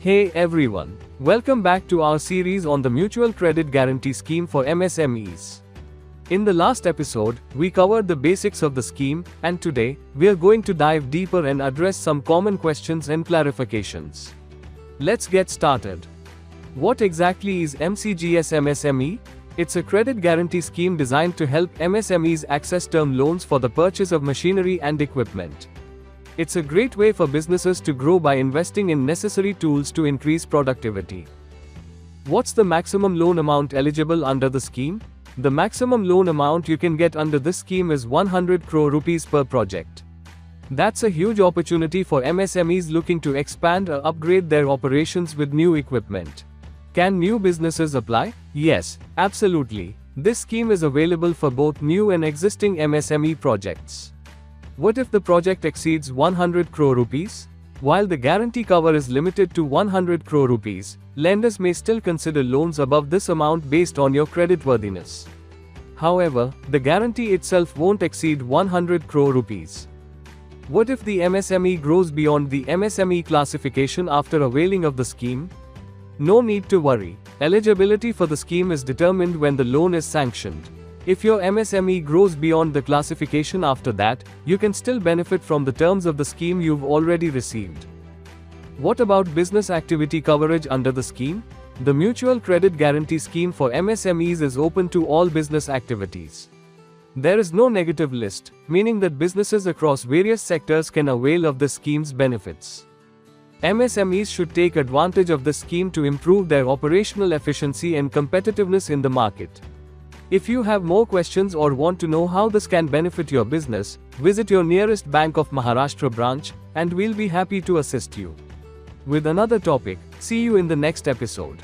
Hey everyone, welcome back to our series on the Mutual Credit Guarantee Scheme for MSMEs. In the last episode, we covered the basics of the scheme, and today, we are going to dive deeper and address some common questions and clarifications. Let's get started. What exactly is MCGS MSME? It's a credit guarantee scheme designed to help MSMEs access term loans for the purchase of machinery and equipment. It's a great way for businesses to grow by investing in necessary tools to increase productivity. What's the maximum loan amount eligible under the scheme? The maximum loan amount you can get under this scheme is 100 crore rupees per project. That's a huge opportunity for MSMEs looking to expand or upgrade their operations with new equipment. Can new businesses apply? Yes, absolutely. This scheme is available for both new and existing MSME projects. What if the project exceeds 100 crore rupees? While the guarantee cover is limited to 100 crore rupees, lenders may still consider loans above this amount based on your creditworthiness. However, the guarantee itself won't exceed 100 crore rupees. What if the MSME grows beyond the MSME classification after availing of the scheme? No need to worry. Eligibility for the scheme is determined when the loan is sanctioned. If your MSME grows beyond the classification after that, you can still benefit from the terms of the scheme you've already received. What about business activity coverage under the scheme? The Mutual Credit Guarantee Scheme for MSMEs is open to all business activities. There is no negative list, meaning that businesses across various sectors can avail of the scheme's benefits. MSMEs should take advantage of the scheme to improve their operational efficiency and competitiveness in the market. If you have more questions or want to know how this can benefit your business, visit your nearest Bank of Maharashtra branch, and we'll be happy to assist you with another topic. See you in the next episode.